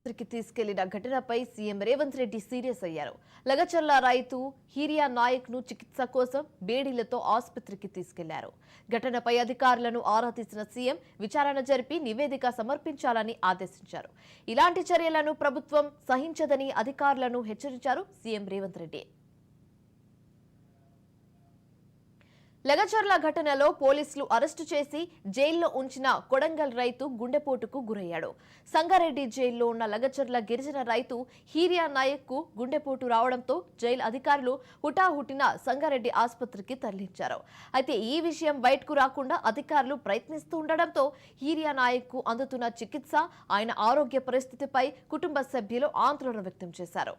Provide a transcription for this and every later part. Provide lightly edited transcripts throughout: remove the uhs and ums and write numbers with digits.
ఆసుపత్రికి తీసుకెళ్లిన ఘటనపై సీఎం రేవంత్ రెడ్డి సీరియస్ అయ్యారు. లగచర్ల రైతు హీరియా నాయక్ ను చికిత్స కోసం బేడీలతో ఆసుపత్రికి తీసుకెళ్లారు. ఘటనపై అధికారులను ఆరా తీసిన సీఎం విచారణ జరిపి నివేదిక సమర్పించాలని ఆదేశించారు. ఇలాంటి చర్యలను ప్రభుత్వం సహించదని అధికారులను హెచ్చరించారు సీఎం రేవంత్ రెడ్డి. లగచర్ల ఘటనలో పోలీసులు అరెస్టు చేసి జైల్లో ఉంచిన కొడంగల్ రైతు గుండెపోటుకు గురయ్యాడు. సంగారెడ్డి జైల్లో ఉన్న లగచర్ల గిరిజన రైతు హీరియా నాయక్ కు గుండెపోటు రావడంతో జైలు అధికారులు హుటాహుటిన సంగారెడ్డి ఆసుపత్రికి తరలించారు. అయితే ఈ విషయం బయటకు రాకుండా అధికారులు ప్రయత్నిస్తూ ఉండడంతో హీరియా నాయక్ కు అందుతున్న చికిత్స, ఆయన ఆరోగ్య పరిస్థితిపై కుటుంబ సభ్యులు ఆందోళన వ్యక్తం చేశారు.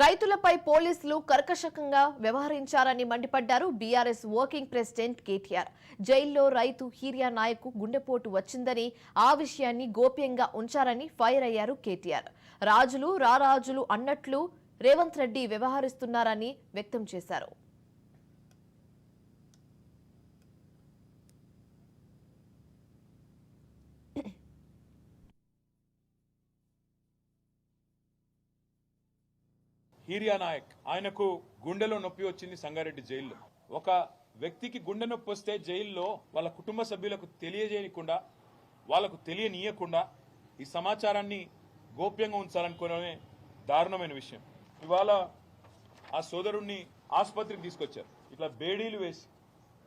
రైతులపై పోలీసులు కర్కశంగా వ్యవహరించారని మండిపడ్డారు బీఆర్ఎస్ వర్కింగ్ ప్రెసిడెంట్ కేటీఆర్. జైల్లో రైతు హీరియా నాయక్ గుండెపోటు వచ్చిందని, ఆ విషయాన్ని గోప్యంగా ఉంచారని ఫైర్ అయ్యారు కేటీఆర్. రాజులు రారాజులు అన్నట్లు రేవంత్ రెడ్డి వ్యవహరిస్తున్నారని వ్యక్తం చేశారు. హీరియా నాయక్ ఆయనకు గుండెలో నొప్పి వచ్చింది సంగారెడ్డి జైల్లో. ఒక వ్యక్తికి గుండె నొప్పి వస్తే జైల్లో వాళ్ళ కుటుంబ సభ్యులకు తెలియజేయకుండా, వాళ్ళకు తెలియనీయకుండా ఈ సమాచారాన్ని గోప్యంగా ఉంచాలనుకునే దారుణమైన విషయం. ఇవాళ ఆ సోదరుణ్ణి ఆసుపత్రికి తీసుకొచ్చారు. ఇట్లా బేడీలు వేసి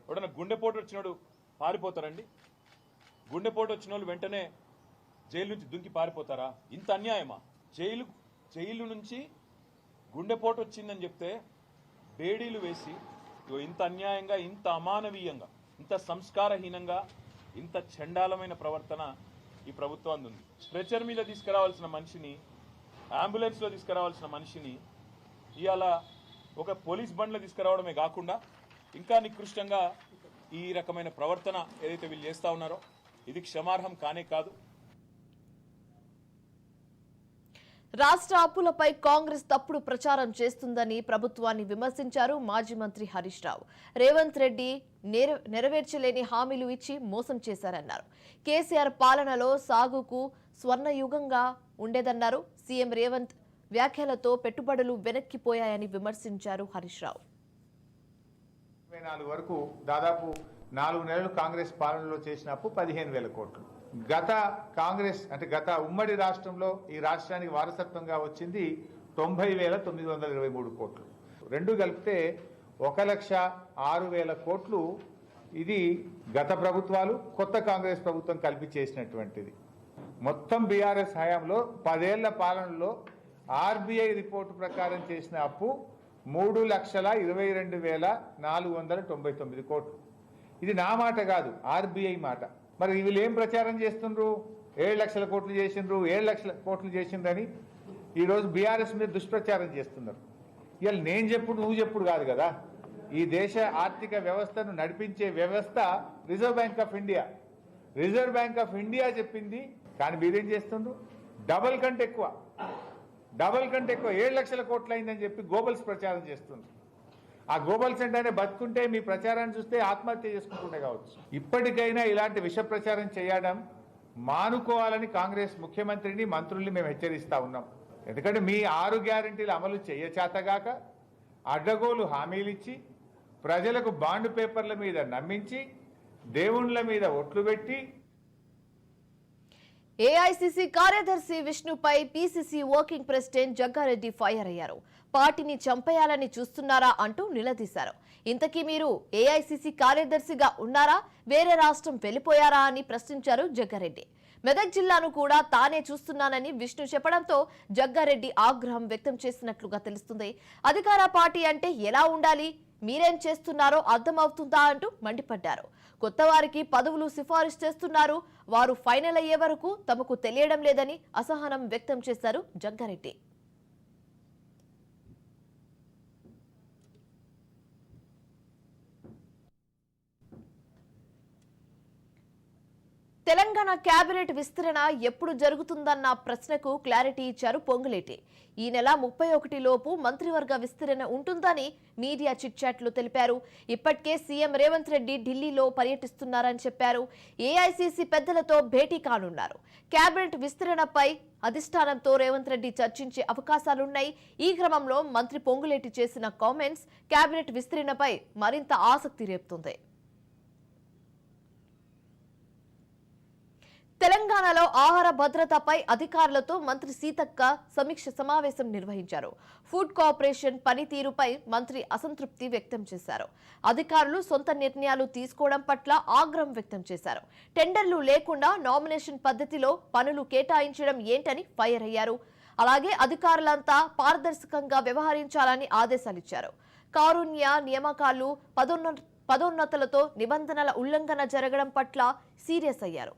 ఎవడన్నా గుండెపోటు వచ్చినాడు పారిపోతారండి? గుండెపోటు వచ్చిన వాళ్ళు వెంటనే జైలు నుంచి దుంకి పారిపోతారా? ఇంత అన్యాయమా? జైలు నుంచి గుండెపోటు వచ్చిందని చెప్తే బేడీలు వేసి ఇంత అన్యాయంగా, ఇంత అమానవీయంగా, ఇంత సంస్కారహీనంగా, ఇంత చండాలమైన ప్రవర్తన ఈ ప్రభుత్వానికి ఉంది. స్ట్రెచర్ మీద తీసుకురావాల్సిన మనిషిని, అంబులెన్స్లో తీసుకురావాల్సిన మనిషిని ఇవాళ ఒక పోలీస్ బండ్లో తీసుకురావడమే కాకుండా ఇంకా నికృష్టంగా ఈ రకమైన ప్రవర్తన ఏదైతే వీళ్ళు చేస్తా ఉన్నారో ఇది క్షమార్హం కానే కాదు. రాష్ట్ర అప్పులపై కాంగ్రెస్ తప్పుడు ప్రచారం చేస్తుందని ప్రభుత్వాన్ని విమర్శించారు మాజీ మంత్రి హరీష్ రావు. రేవంత్ రెడ్డి నెరవేర్చలేని హామీలు ఇచ్చి మోసం చేశారన్నారు. కేసీఆర్ పాలనలో సాగుకు స్వర్ణయుగంగా ఉండేదన్నారు. సీఎం రేవంత్ వ్యాఖ్యలతో పెట్టుబడులు వెనక్కిపోయాయని విమర్శించారు హరీష్ రావు. 24 వరకు దాదాపు 4 నెలలు కాంగ్రెస్ పాలనలో చేసిన అప్పు 15,000 కోట్లు. గత కాంగ్రెస్ అంటే గత ఉమ్మడి రాష్ట్రంలో ఈ రాష్ట్రానికి వారసత్వంగా వచ్చింది 90,923 కోట్లు. రెండు కలిపితే 1,06,000 కోట్లు. ఇది గత ప్రభుత్వాలు, కొత్త కాంగ్రెస్ ప్రభుత్వం కలిపి చేసినటువంటిది. మొత్తం బీఆర్ఎస్ హయాంలో 10 ఏళ్ల పాలనలో ఆర్బీఐ రిపోర్టు ప్రకారం చేసిన అప్పు 3,22,499 కోట్లు. ఇది నా మాట కాదు, ఆర్బీఐ మాట. మరి వీళ్ళు ఏం ప్రచారం చేస్తుండ్రు? 7 లక్షల కోట్లు చేసిండ్రు, 7 లక్షల కోట్లు చేసిండ్రని ఈరోజు బీఆర్ఎస్ మీద దుష్ప్రచారం చేస్తున్నారు. ఇవాళ నేను చెప్పుడు నువ్వు చెప్పుడు కాదు కదా. ఈ దేశ ఆర్థిక వ్యవస్థను నడిపించే వ్యవస్థ reserve bank of India. Reserve bank of India చెప్పింది, కానీ మీరేం చేస్తుండ్రు? డబల్ కంటే ఎక్కువ 7 లక్షల కోట్లు అయిందని చెప్పి గోబల్స్ ప్రచారం చేస్తుంది. ఆ గోబల్స్ అంటేనే బతుకుంటే మీ ప్రచారాన్ని చూస్తే ఆత్మహత్య చేసుకుంటుండే కావచ్చు. ఇప్పటికైనా ఇలాంటి విష ప్రచారం చేయడం మానుకోవాలని కాంగ్రెస్ ముఖ్యమంత్రిని, మంత్రుల్ని మేము హెచ్చరిస్తా ఉన్నాం. ఎందుకంటే మీ 6 గ్యారెంటీలు అమలు చేయచేతగాక అడ్డగోలు హామీలిచ్చి ప్రజలకు బాండ్ పేపర్ల మీద నమ్మించి దేవుళ్ల మీద ఒట్లు పెట్టి ఏఐసీసీ కార్యదర్శి విష్ణుపై PCC working president Jagga Reddy fire అయ్యారు. పార్టీని చంపేయాలని చూస్తున్నారా అంటూ నిలదీశారు. ఇంతకీ మీరు ఏఐసీసీ కార్యదర్శిగా ఉన్నారా, వేరే రాష్ట్రం వెళ్లిపోయారా అని ప్రశ్నించారు జగ్గారెడ్డి. మెదక్ జిల్లాను కూడా తానే చూస్తున్నానని విష్ణు చెప్పడంతో జగ్గారెడ్డి ఆగ్రహం వ్యక్తం చేసినట్లుగా తెలుస్తుంది. అధికార పార్టీ అంటే ఎలా ఉండాలి, మీరేం చేస్తున్నారో అర్థమవుతుందా అంటూ మండిపడ్డారు. కొత్త వారికి పదవులు సిఫారసు చేస్తున్నారు, వారు ఫైనల్ అయ్యే వరకు తమకు తెలియడం లేదని అసహనం వ్యక్తం చేశారు జగ్గారెడ్డి. తెలంగాణ కేబినెట్ విస్తరణ ఎప్పుడు జరుగుతుందన్న ప్రశ్నకు క్లారిటీ ఇచ్చారు పొంగులేటి. ఈ నెల 31 లోపు మంత్రివర్గ విస్తరణ ఉంటుందని మీడియా చిట్చాట్లు తెలిపారు. ఇప్పటికే సీఎం రేవంత్ రెడ్డి ఢిల్లీలో పర్యటిస్తున్నారని చెప్పారు. ఏఐసీసీ పెద్దలతో భేటీ కానున్నారు. కేబినెట్ విస్తరణపై అధిష్టానంతో రేవంత్ రెడ్డి చర్చించే అవకాశాలున్నాయి. ఈ క్రమంలో మంత్రి పొంగులేటి చేసిన కామెంట్స్ కేబినెట్ విస్తరణపై మరింత ఆసక్తి రేపుతుంది. తెలంగాణలో ఆహార భద్రతపై అధికారులతో మంత్రి సీతక్క సమీక్ష సమావేశం నిర్వహించారు. ఫుడ్ కార్పొరేషన్ పనితీరుపై మంత్రి అసంతృప్తి వ్యక్తం చేశారు. అధికారులు సొంత నిర్ణయాలు తీసుకోవడం పట్ల ఆగ్రహం వ్యక్తం చేశారు. టెండర్లు లేకుండా నామినేషన్ పద్ధతిలో పనులు కేటాయించడం ఏంటని ఫైర్ అయ్యారు. అలాగే అధికారులంతా పారదర్శకంగా వ్యవహరించాలని ఆదేశాలిచ్చారు. కారుణ్య నియామకాలు పదోన్నతులతో నిబంధనల ఉల్లంఘన జరగడం పట్ల సీరియస్ అయ్యారు.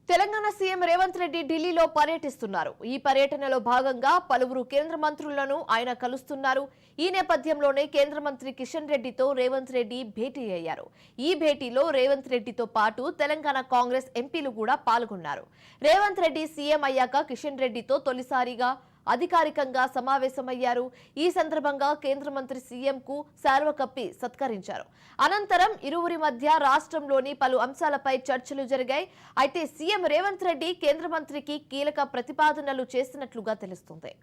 తెలంగాణ సీఎం రేవంత్ రెడ్డి ఢిల్లీలో పర్యటిస్తున్నారు. ఈ పర్యటనలో భాగంగా పలువురు కేంద్ర మంత్రులను ఆయన కలుస్తున్నారు. ఈ నేపథ్యంలోనే కేంద్ర మంత్రి కిషన్ రెడ్డితో రేవంత్ రెడ్డి భేటీ అయ్యారు. ఈ భేటీలో రేవంత్ రెడ్డితో పాటు తెలంగాణ కాంగ్రెస్ ఎంపీలు కూడా పాల్గొన్నారు. రేవంత్ రెడ్డి సీఎం అయ్యాక కిషన్ రెడ్డితో తొలిసారిగా అధికారికంగా సమావేశమయ్యారు. ఈ సందర్భంగా కేంద్ర మంత్రి సీఎంకు శాల్వ కప్పి సత్కరించారు. అనంతరం ఇరువురి మధ్య రాష్ట్రంలోని పలు అంశాలపై చర్చలు జరిగాయి. అయితే సీఎం రేవంత్ రెడ్డి కేంద్ర మంత్రికి కీలక ప్రతిపాదనలు చేసినట్లుగా తెలుస్తుంది.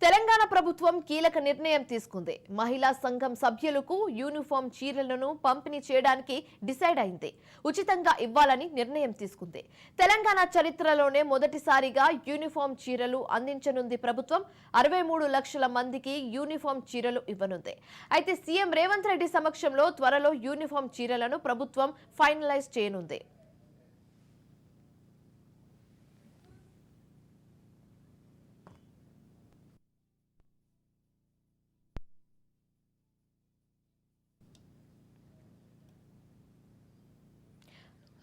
తెలంగాణ ప్రభుత్వం కీలక నిర్ణయం తీసుకుంది. మహిళా సంఘం సభ్యులకు యూనిఫామ్ చీరలను పంపిణీ చేయడానికి డిసైడ్ అయింది. ఉచితంగా ఇవ్వాలని నిర్ణయం తీసుకుంది. తెలంగాణ చరిత్రలోనే మొదటిసారిగా యూనిఫామ్ చీరలు అందించనుంది ప్రభుత్వం. 63 లక్షల మందికి యూనిఫామ్ చీరలు ఇవ్వనుంది. అయితే సీఎం రేవంత్ రెడ్డి సమక్షంలో త్వరలో యూనిఫామ్ చీరలను ప్రభుత్వం ఫైనలైజ్ చేయనుంది.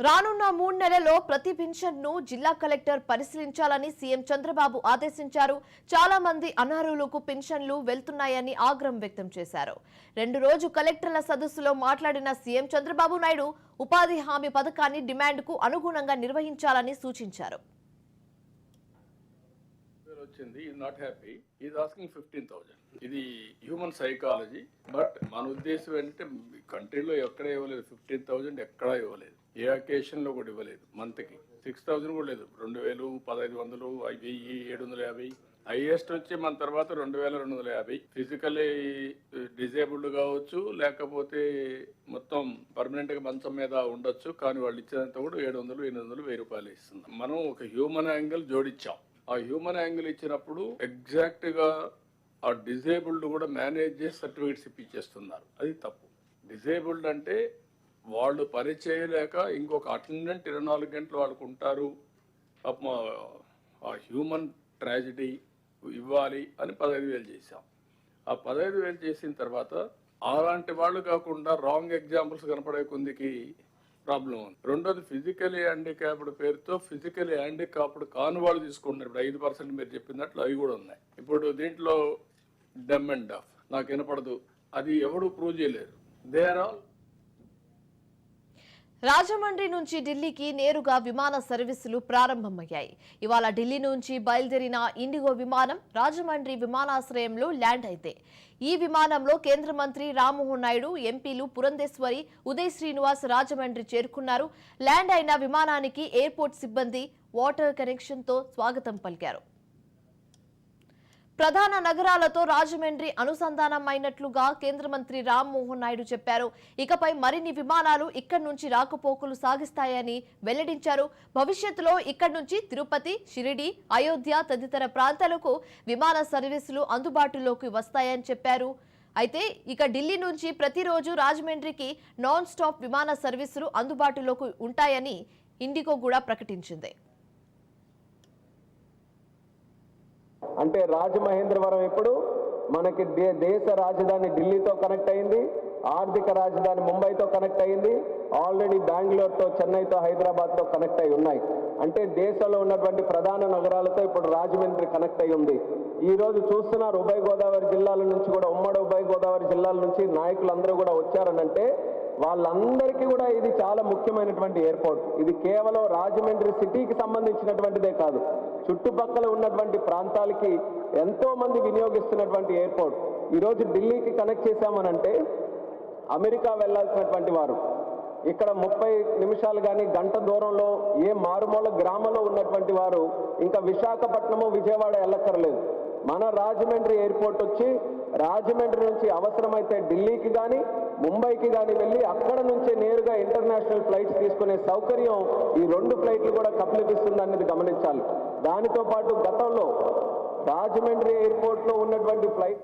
రానున్న 3 నెలల్లో ప్రతి పెన్షన్ను జిల్లా కలెక్టర్ పరిశీలించాలని సీఎం చంద్రబాబు ఆదేశించారు. చాలా మంది అనర్హులకు పెన్షన్లు వెళ్తున్నాయని ఆగ్రహం వ్యక్తం చేశారు. 2 రోజు కలెక్టర్ల సదస్సులో మాట్లాడిన సీఎం చంద్రబాబు నాయుడు ఉపాధి హామీ పథకాన్ని డిమాండ్కు అనుగుణంగా నిర్వహించాలని సూచించారు. ఇది హ్యూమన్ సైకాలజీ. బట్ మన ఉద్దేశం ఏంటంటే కంట్రీలో ఎక్కడ ఇవ్వలేదు 15,000, ఎక్కడా ఇవ్వలేదు. ఏ అకేషన్ లో కూడా ఇవ్వలేదు. మంత్కి 6,000 కూడా లేదు. 2,000, 1,500, 1,000, 750. హైయెస్ట్ వచ్చి మన తర్వాత 2,250. ఫిజికల్లీ డిజేబుల్డ్ కావచ్చు, లేకపోతే మొత్తం పర్మనెంట్ గా మంచం మీద ఉండొచ్చు. కానీ వాళ్ళు ఇచ్చేదంతా కూడా 700, 800, 1,000 రూపాయలు ఇస్తున్నాం. మనం ఒక హ్యూమన్ యాంగిల్ జోడించాం. ఆ హ్యూమన్ యాంగిల్ ఇచ్చినప్పుడు ఎగ్జాక్ట్ గా ఆ డిజేబుల్డ్ కూడా మేనేజ్ చేసి సర్టిఫికేట్స్ ఇప్పించేస్తున్నారు. అది తప్పు. డిజేబుల్డ్ అంటే వాళ్ళు పని చేయలేక ఇంకొక అటెండెంట్ 24 గంటలు వాళ్ళకు ఉంటారు. ఆ హ్యూమన్ ట్రాజడీ ఇవ్వాలి అని 15,000 చేశాం. ఆ 15,000 చేసిన తర్వాత అలాంటి వాళ్ళు కాకుండా రాంగ్ ఎగ్జాంపుల్స్ కనపడే కొందికి ప్రాబ్లం ఉంది. రెండోది ఫిజికలీ హ్యాండిక్యాప్డ్ పేరుతో ఫిజికలీ హ్యాండిక్యాప్డ్ కాని వాళ్ళు తీసుకుంటున్నారు. ఇప్పుడు 5% మీరు చెప్పినట్లు అవి కూడా ఉన్నాయి. ఇప్పుడు దీంట్లో డమ్ అండ్ డఫ్ నాకు వినపడదు, అది ఎవరు ప్రూవ్ చేయలేరు. They are all. రాజమండ్రి నుంచి ఢిల్లీకి నేరుగా విమాన సర్వీసులు ప్రారంభమయ్యాయి. ఇవాళ ఢిల్లీ నుంచి బయలుదేరిన ఇండిగో విమానం రాజమండ్రి విమానాశ్రయంలో ల్యాండ్ అయితే ఈ విమానంలో కేంద్ర మంత్రి రామ్మోహన్ నాయుడు, ఎంపీలు పురంధేశ్వరి, ఉదయ్ శ్రీనివాస్ రాజమండ్రి చేరుకున్నారు. ల్యాండ్ అయిన విమానానికి ఎయిర్పోర్ట్ సిబ్బంది వాటర్ కనెక్షన్తో స్వాగతం పలికారు. ప్రధాన నగరాలతో రాజమండ్రి అనుసంధానమైనట్లుగా కేంద్ర మంత్రి రామ్మోహన్ నాయుడు చెప్పారు. ఇకపై మరిన్ని విమానాలు ఇక్కడి నుంచి రాకపోకలు సాగిస్తాయని వెల్లడించారు. భవిష్యత్తులో ఇక్కడి నుంచి తిరుపతి, షిరిడి, అయోధ్య తదితర ప్రాంతాలకు విమాన సర్వీసులు అందుబాటులోకి వస్తాయని చెప్పారు. అయితే ఇక ఢిల్లీ నుంచి ప్రతిరోజు రాజమండ్రికి నాన్ స్టాప్ విమాన సర్వీసులు అందుబాటులోకి ఉంటాయని ఇండిగో కూడా ప్రకటించింది. అంటే రాజమహేంద్రవరం ఇప్పుడు మనకి దేశ రాజధాని ఢిల్లీతో కనెక్ట్ అయింది, ఆర్థిక రాజధాని ముంబైతో కనెక్ట్ అయింది, ఆల్రెడీ బెంగళూరుతో, చెన్నైతో, హైదరాబాద్తో కనెక్ట్ అయి ఉన్నాయి. అంటే దేశంలో ఉన్నటువంటి ప్రధాన నగరాలతో ఇప్పుడు రాజమండ్రి కనెక్ట్ అయి ఉంది. ఈ రోజు చూస్తున్నారు ఉభయ గోదావరి జిల్లాల నుంచి కూడా, ఉమ్మడి ఉభయ గోదావరి జిల్లాల నుంచి నాయకులందరూ కూడా వచ్చారనంటే వాళ్ళందరికీ కూడా ఇది చాలా ముఖ్యమైనటువంటి ఎయిర్పోర్ట్. ఇది కేవలం రాజమండ్రి సిటీకి సంబంధించినటువంటిదే కాదు, చుట్టుపక్కల ఉన్నటువంటి ప్రాంతాలకి ఎంతో మంది వినియోగిస్తున్నటువంటి ఎయిర్పోర్ట్. ఈరోజు ఢిల్లీకి కనెక్ట్ చేశామనంటే అమెరికా వెళ్లాల్సినటువంటి వారు ఇక్కడ 30 నిమిషాలు కానీ గంట దూరంలో ఏ మారుమూల గ్రామంలో ఉన్నటువంటి వారు ఇంకా విశాఖపట్నము విజయవాడ వెళ్ళక్కర్లేదు. మన రాజమండ్రి ఎయిర్పోర్ట్ వచ్చి రాజమండ్రి నుంచి అవసరమైతే ఢిల్లీకి కానీ ముంబైకి కానీ వెళ్ళి అక్కడ నుంచే నేరుగా ఇంటర్నేషనల్ ఫ్లైట్స్ తీసుకునే సౌకర్యం ఈ 2 ఫ్లైట్లు కూడా కల్పిస్తుంది అనేది గమనించాలి. దానితో పాటు గతంలో రాజమండ్రి ఎయిర్పోర్ట్లో ఉన్నటువంటి ఫ్లైట్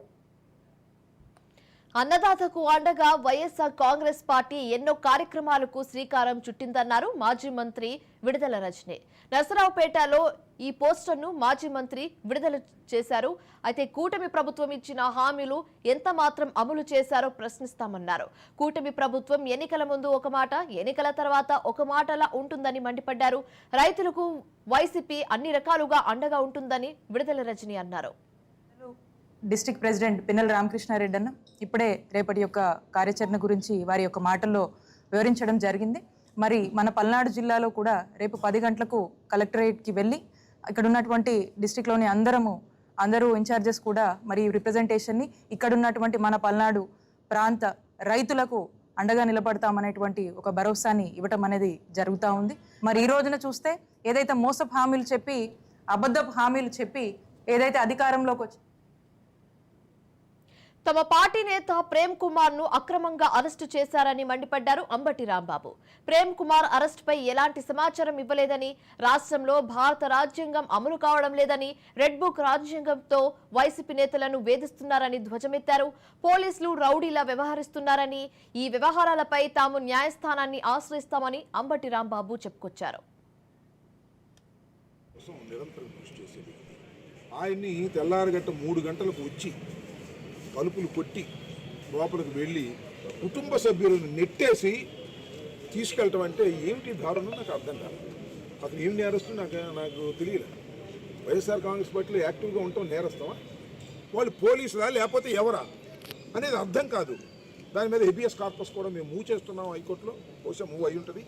అన్నదాతకు అండగా వైఎస్ఆర్ కాంగ్రెస్ పార్టీ ఎన్నో కార్యక్రమాలకు శ్రీకారం చుట్టిందన్నారు మాజీ మంత్రి విడుదల రజని. నరసరావుపేటలో ఈ పోస్టర్ను మాజీ మంత్రి విడుదల చేశారు. అయితే కూటమి ప్రభుత్వం ఇచ్చిన హామీలు ఎంత మాత్రం అమలు చేశారో ప్రశ్నిస్తామన్నారు. కూటమి ప్రభుత్వం ఎన్నికల ముందు ఒక మాట, ఎన్నికల తర్వాత ఒక మాటలా ఉంటుందని మండిపడ్డారు. రైతులకు వైసీపీ అన్ని రకాలుగా అండగా ఉంటుందని విడుదల రజని అన్నారు. డిస్ట్రిక్ట్ ప్రెసిడెంట్ పిన్నెల రామకృష్ణారెడ్డి అన్న ఇప్పుడే రేపటి యొక్క కార్యాచరణ గురించి వారి యొక్క మాటల్లో వివరించడం జరిగింది. మరి మన పల్నాడు జిల్లాలో కూడా రేపు 10 గంటలకు కలెక్టరేట్కి వెళ్ళి ఇక్కడ ఉన్నటువంటి డిస్ట్రిక్ట్లోని అందరూ ఇన్ఛార్జెస్ కూడా మరి రిప్రజెంటేషన్ని ఇక్కడ ఉన్నటువంటి మన పల్నాడు ప్రాంత రైతులకు అండగా నిలబడతామనేటువంటి ఒక భరోసాని ఇవ్వటం అనేది జరుగుతూ ఉంది. మరి ఈ రోజున చూస్తే ఏదైతే మోసపు హామీలు చెప్పి, అబద్ధపు హామీలు చెప్పి ఏదైతే అధికారంలోకి వచ్చి తమ పార్టీ నేత ప్రేమ్ కుమార్ ను అక్రమంగా అరెస్టు చేశారని మండిపడ్డారు అంబటి రాంబాబు. ప్రేమ్ కుమార్ అరెస్టుపై ఎలాంటి సమాచారం ఇవ్వలేదని, రాష్ట్రంలో భారత రాజ్యాంగం అమలు కావడం లేదని, రెడ్ బుక్ రాజ్యాంగంతో వైసీపీ నేతలను వేధిస్తున్నారని ధ్వజమెత్తారు. పోలీసులు రౌడీలా వ్యవహరిస్తున్నారని, ఈ వ్యవహారాలపై తాము న్యాయస్థానాన్ని ఆశ్రయిస్తామని అంబటి రాంబాబు చెప్పుకొచ్చారు. ఆయన్ని తెల్లారగట్ట 3 గంటలకు వచ్చి తలుపులు కొట్టి లోపలికి వెళ్ళి కుటుంబ సభ్యులను నెట్టేసి తీసుకెళ్ళటం అంటే ఏమిటి దారుణం నాకు అర్థం కాదు. అతను ఏం నేరస్తూ నాకు తెలియలేదు. వైఎస్ఆర్ కాంగ్రెస్ పార్టీలో యాక్టివ్గా ఉంటాం నేరస్తామా, వాళ్ళు పోలీసులా లేకపోతే ఎవరా అనేది అర్థం కాదు. దాని మీద హెబియస్ కార్పస్ కూడా మేము మూవ్ చేస్తున్నాం హైకోర్టులో, బహుశా మూవ్ అయి ఉంటుంది.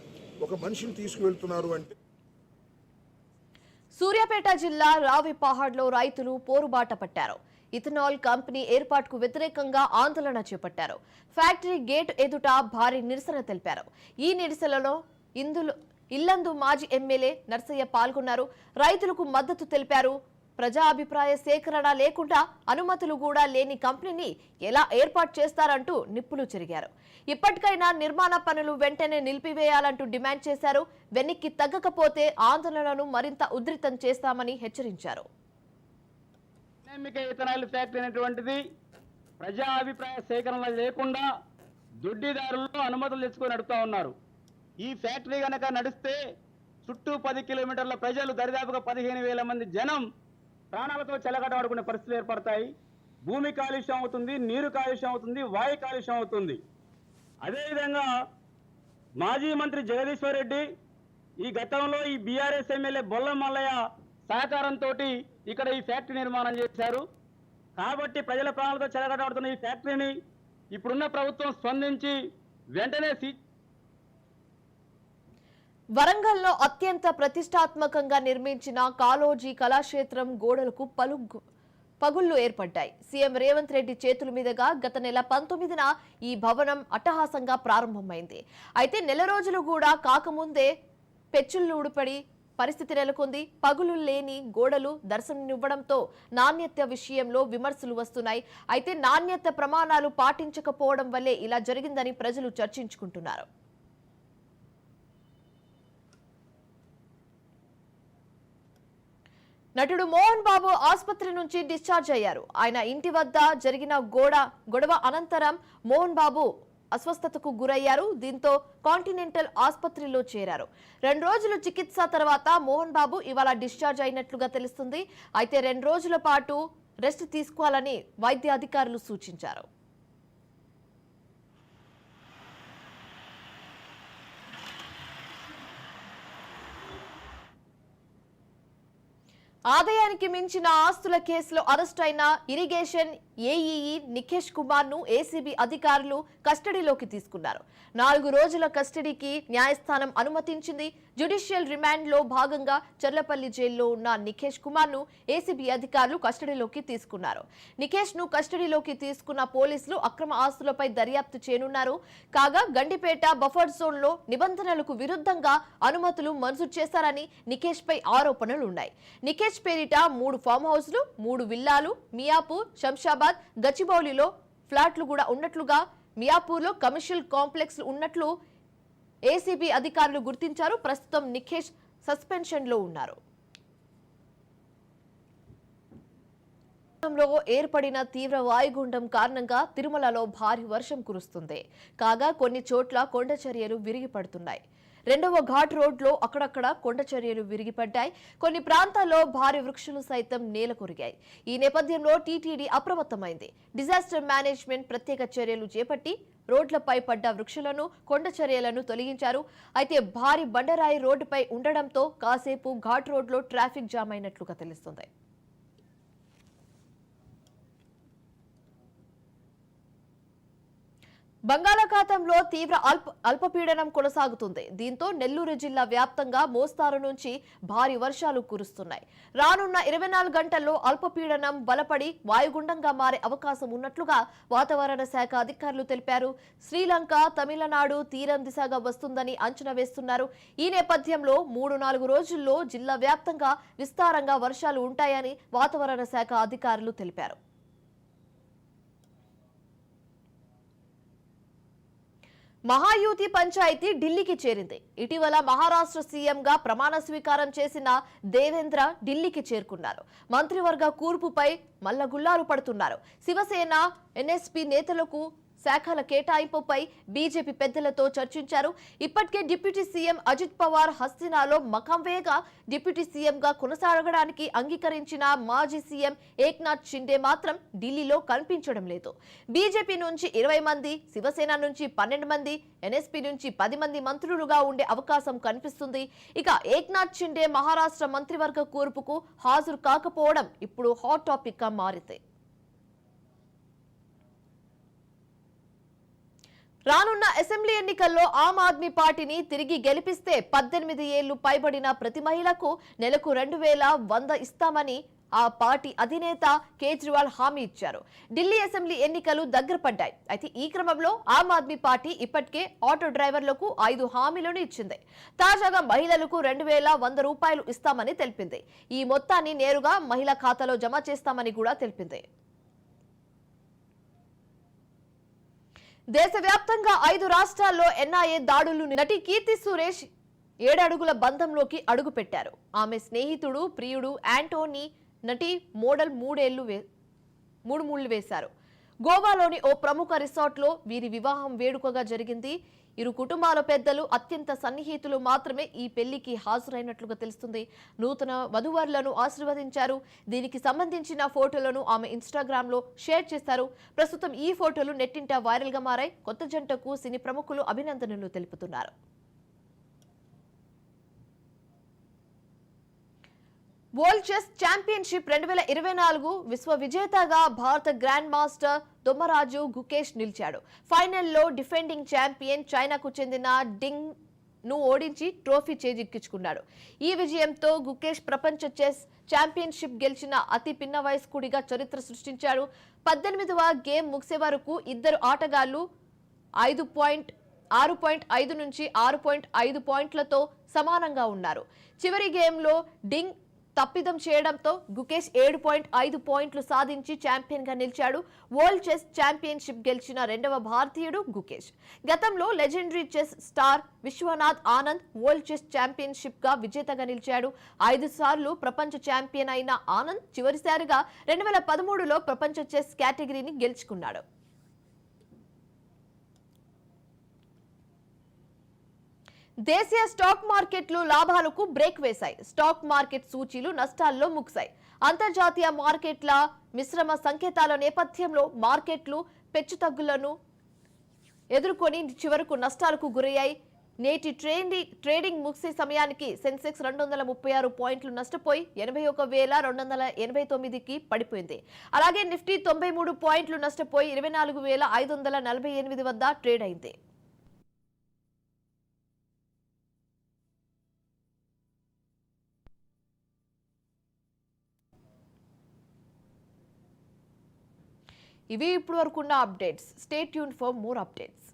ఒక మనిషిని తీసుకువెళ్తున్నారు అంటే. సూర్యాపేట జిల్లా రావిపహాడ్లో రైతులు పోరుబాట పట్టారు. ఇథనాల్ కంపెనీ ఏర్పాటుకు వ్యతిరేకంగా ఆందోళన చేపట్టారు. ఫ్యాక్టరీ గేట్ ఎదుట భారీ నిరసన తెలిపారు. ఈ నిరసనలో ఇల్లందు మాజీ ఎమ్మెల్యే నర్సయ్య పాల్గొన్నారు. రైతులకు మద్దతు తెలిపారు. ప్రజా అభిప్రాయ సేకరణ లేకుండా అనుమతులు కూడా లేని కంపెనీని ఎలా ఏర్పాటు చేస్తారంటూ నిప్పులు చెరిగారు. ఇప్పటికైనా నిర్మాణ పనులు వెంటనే నిలిపివేయాలంటూ డిమాండ్ చేశారు. వెనక్కి తగ్గకపోతే ఆందోళనను మరింత ఉధృతం చేస్తామని హెచ్చరించారు. ఇథనాల్ ఫ్యాక్టరీ అనేటువంటిది ప్రజా అభిప్రాయ సేకరణ లేకుండా దొడ్డిదారుల్లో అనుమతులు తెచ్చుకొని నడుపుతా ఉన్నారు. ఈ ఫ్యాక్టరీ కనుక నడిస్తే చుట్టూ 10 కిలోమీటర్ల ప్రజలు దరిదాపుగా 15,000 మంది జనం ప్రాణాలతో చెలగటమాడుకునే పరిస్థితులు ఏర్పడతాయి. భూమి కాలుష్యం అవుతుంది, నీరు కాలుష్యం అవుతుంది, వాయు కాలుష్యం అవుతుంది. అదేవిధంగా మాజీ మంత్రి జగదీశ్వర్ రెడ్డి ఈ గతంలో ఈ బీఆర్ఎస్ ఎమ్మెల్యే బొల్ల మల్లయ్య సహకారంతో ఇక్కడ ఈ ఫ్యాక్టరీ నిర్మాణం చేశారు. కాబట్టి ప్రజల ప్రాణాలతో చెలగటమాడుతున్న ఈ ఫ్యాక్టరీని ఇప్పుడున్న ప్రభుత్వం స్పందించి వెంటనే వరంగల్లో అత్యంత ప్రతిష్టాత్మకంగా నిర్మించిన కాళోజీ కళాక్షేత్రం గోడలకు పగుళ్లు ఏర్పడ్డాయి. సీఎం రేవంత్ రెడ్డి చేతుల మీదుగా గత నెల 19న ఈ భవనం అట్టహాసంగా ప్రారంభమైంది. అయితే నెల రోజులు కూడా కాకముందే పెచ్చులు ఊడిపడి పరిస్థితి నెలకొంది. పగులు లేని గోడలు దర్శనమివ్వడంతో నాణ్యత విషయంలో విమర్శలు వస్తున్నాయి. అయితే నాణ్యత ప్రమాణాలు పాటించకపోవడం వల్లే ఇలా జరిగిందని ప్రజలు చర్చించుకుంటున్నారు. నటుడు మోహన్ బాబు ఆసుపత్రి నుంచి డిశ్చార్జ్ అయ్యారు. ఆయన ఇంటి వద్ద జరిగిన గొడవ అనంతరం మోహన్ బాబు అస్వస్థతకు గురయ్యారు. దీంతో కాంటినెంటల్ ఆసుపత్రిలో చేరారు. 2 రోజులు చికిత్స తర్వాత మోహన్ బాబు ఇవాళ డిశ్చార్జ్ అయినట్లుగా తెలుస్తుంది. అయితే 2 రోజుల పాటు రెస్ట్ తీసుకోవాలని వైద్య అధికారులు సూచించారు. ఆదాయానికి మించిన ఆస్తుల కేసులో అరెస్ట్ అయిన ఇరిగేషన్ ఏఈఈ నిఖేష్ కుమార్ ను ఏసీబీ అధికారులు కస్టడీలోకి తీసుకున్నారు. 4 రోజుల కస్టడీకి న్యాయస్థానం అనుమతించింది. జ్యుడిషియల్ రిమాండ్ లో భాగంగా చర్లపల్లి జైల్లో ఉన్న నిఖేష్ కుమార్ ను ఏసీబీ అధికారులు కస్టడీలోకి తీసుకున్నారు. నిఖేష్ ను కస్టడీలోకి తీసుకున్న పోలీసులు అక్రమ ఆస్తులపై దర్యాప్తు చేయనున్నారు. కాగా గండిపేట బఫర్ జోన్ లో నిబంధనలకు విరుద్ధంగా అనుమతులు మంజూరు చేశారని నిఖేష్ పై ఆరోపణలు ఉన్నాయి. నిఖేష్ పేరిట 3 ఫామ్ హౌస్లు, 3 విల్లాలు మియాపూర్, శంషాబాద్, గచ్చిబౌలిలో ఫ్లాట్లు కూడా ఉన్నట్లుగా, మియాపూర్లో కమర్షియల్ కాంప్లెక్స్ ఉన్నట్లు ఏసీబీ అధికారులు గుర్తించారు. ప్రస్తుతం నిఖేష్ సస్పెన్షన్ లో ఉన్నారు. లో ఏర్పడిన తీవ్ర వాయుగుండం కారణంగా తిరుమలలో భారీ వర్షం కురుస్తుంది. కాగా కొన్ని చోట్ల కొండ చర్యలు విరిగిపడుతున్నాయి. 2వ ఘాట్ రోడ్లో అక్కడక్కడ కొండ చర్యలు విరిగిపడ్డాయి. కొన్ని ప్రాంతాల్లో భారీ వృక్షాలు సైతం నేలకొరిగాయి. ఈ నేపథ్యంలో టీటీడీ అప్రమత్తమైంది. డిజాస్టర్ మేనేజ్మెంట్ ప్రత్యేక చర్యలు చేపట్టి రోడ్లపై పడ్డ వృక్షాలను, కొండ చర్యలను తొలగించారు. అయితే భారీ బండరాయి రోడ్డుపై ఉండడంతో కాసేపు ఘాట్ రోడ్లో ట్రాఫిక్ జామ్ అయినట్లుగా తెలుస్తుంది. బంగాళాఖాతంలో తీవ్ర అల్పపీడనం కొనసాగుతుంది. దీంతో నెల్లూరు జిల్లా వ్యాప్తంగా మోస్తారు నుంచి భారీ వర్షాలు కురుస్తున్నాయి. రానున్న 24 గంటల్లో అల్పపీడనం బలపడి వాయుగుండంగా మారే అవకాశం ఉన్నట్లుగా వాతావరణ శాఖ అధికారులు తెలిపారు. శ్రీలంక, తమిళనాడు తీరం దిశగా వస్తుందని అంచనా వేస్తున్నారు. ఈ నేపథ్యంలో 3-4 రోజుల్లో జిల్లా వ్యాప్తంగా విస్తారంగా వర్షాలు ఉంటాయని వాతావరణ శాఖ అధికారులు తెలిపారు. మహాయూతి పంచాయతీ ఢిల్లీకి చేరింది. ఇటీవల మహారాష్ట్ర సీఎంగా ప్రమాణ స్వీకారం చేసిన దేవేంద్ర ఢిల్లీకి చేరుకున్నారు. మంత్రివర్గ కూర్పుపై మల్లగుల్లాలు పడుతున్నారు. శివసేన, ఎన్ఎస్పీ నేతలకు శాఖల కేటాయింపుపై బీజేపీ పెద్దలతో చర్చించారు. ఇప్పటికే డిప్యూటీ సీఎం అజిత్ పవార్ హస్తినాలో మకాం వేయగా డిప్యూటీ సీఎంగా కొనసాగడానికి అంగీకరించిన మాజీ సీఎం ఏక్నాథ్ షిండే మాత్రం ఢిల్లీలో కనిపించడం లేదు. బీజేపీ నుంచి 20 మంది, శివసేన నుంచి 12 మంది, ఎన్ఎస్పీ నుంచి 10 మంది మంత్రులుగా ఉండే అవకాశం కనిపిస్తుంది. ఇక ఏక్నాథ్ షిండే మహారాష్ట్ర మంత్రివర్గ కూర్పుకు హాజరు కాకపోవడం ఇప్పుడు హాట్ టాపిక్ గా మారింది. రానున్న అసెంబ్లీ ఎన్నికల్లో ఆమ్ ఆద్మీ పార్టీని తిరిగి గెలిపిస్తే 18 ఏళ్లు పైబడిన ప్రతి మహిళకు నెలకు 2100 ఇస్తామని ఆ పార్టీ అధినేత కేజ్రీవాల్ హామీ ఇచ్చారు. ఢిల్లీ అసెంబ్లీ ఎన్నికలు దగ్గర పడ్డాయి. అయితే ఈ క్రమంలో ఆమ్ ఆద్మీ పార్టీ ఇప్పటికే ఆటో డ్రైవర్లకు 5 హామీలను ఇచ్చింది. తాజాగా మహిళలకు 2100 రూపాయలు ఇస్తామని తెలిపింది. ఈ మొత్తాన్ని నేరుగా మహిళా ఖాతాలో జమ చేస్తామని కూడా తెలిపింది. దేశవ్యాప్తంగా 5 రాష్ట్రాల్లో ఎన్ఐఏ దాడులు. నటి కీర్తి సురేష్ 7 అడుగుల బంధంలోకి అడుగుపెట్టారు. ఆమె స్నేహితుడు, ప్రియుడు యాంటోనీ నటి మోడల్ 3 ముళ్లు వేశారు. గోవాలోని ఓ ప్రముఖ రిసార్ట్లో వీరి వివాహం వేడుకగా జరిగింది. ఇరు కుటుంబాల పెద్దలు, అత్యంత సన్నిహితులు మాత్రమే ఈ పెళ్లికి హాజరైనట్లుగా తెలుస్తుంది. నూతన వధూవరులను ఆశీర్వదించారు. దీనికి సంబంధించిన ఫోటోలను ఆమె ఇన్స్టాగ్రామ్ లో షేర్ చేశారు. ప్రస్తుతం ఈ ఫోటోలు నెట్టింట వైరల్ గా మారాయి. కొత్త జంటకు సినీ ప్రముఖులు అభినందనలు తెలుపుతున్నారు. వరల్డ్ చెస్ ఛాంపియన్షిప్ 2024 విశ్వ విజేతగా భారత గ్రాండ్ మాస్టర్ దొమ్మరాజు గుకేష్ నిలిచాడు. ఫైనల్లో డిఫెండింగ్ ఛాంపియన్ చైనాకు చెందిన డింగ్ ను ఓడించి ట్రోఫీ చేజిక్కించుకున్నాడు. ఈ విజయంతో గుకేష్ ప్రపంచ చెస్ ఛాంపియన్షిప్ గెలిచిన అతి పిన్న వయస్కుడిగా చరిత్ర సృష్టించాడు. 18వ గేమ్ ముగిసే వరకు ఇద్దరు ఆటగాళ్లు 6.5 నుంచి 6.5 పాయింట్లతో సమానంగా ఉన్నారు. చివరి గేమ్లో డింగ్ తప్పిదం చేయడంతో గుకేష్ 7.5 పాయింట్లు సాధించి ఛాంపియన్ గా నిలిచాడు. వరల్డ్ చెస్ ఛాంపియన్షిప్ గెలిచిన 2వ భారతీయుడు గుకేష్. గతంలో legendary chess star Viswanath Anand world chess championship గా విజేతగా నిలిచాడు. 5 సార్లు ప్రపంచ ఛాంపియన్ అయిన ఆనంద్ చివరిసారిగా 2013లో ప్రపంచ చెస్ కేటగిరీని గెలుచుకున్నాడు. దేశీయ స్టాక్ మార్కెట్లు లాభాలకు బ్రేక్ వేశాయి. స్టాక్ మార్కెట్ సూచీలు నష్టాల్లో ముగిశాయి. అంతర్జాతీయ మార్కెట్ల మిశ్రమ సంకేతాల నేపథ్యంలో మార్కెట్లు పెచ్చుతగ్గులను ఎదుర్కొని చివరకు నష్టాలకు గురయ్యాయి. నేటి ట్రేడింగ్ ముగిసే సమయానికి సెన్సెక్స్ 236 పాయింట్లు నష్టపోయి 81,289కి పడిపోయింది. అలాగే నిఫ్టీ 93 పాయింట్లు నష్టపోయి 24,548 వద్ద ట్రేడ్ అయింది. ఇవి ఇప్పుడు వరకున్న updates. Stay tune for more updates.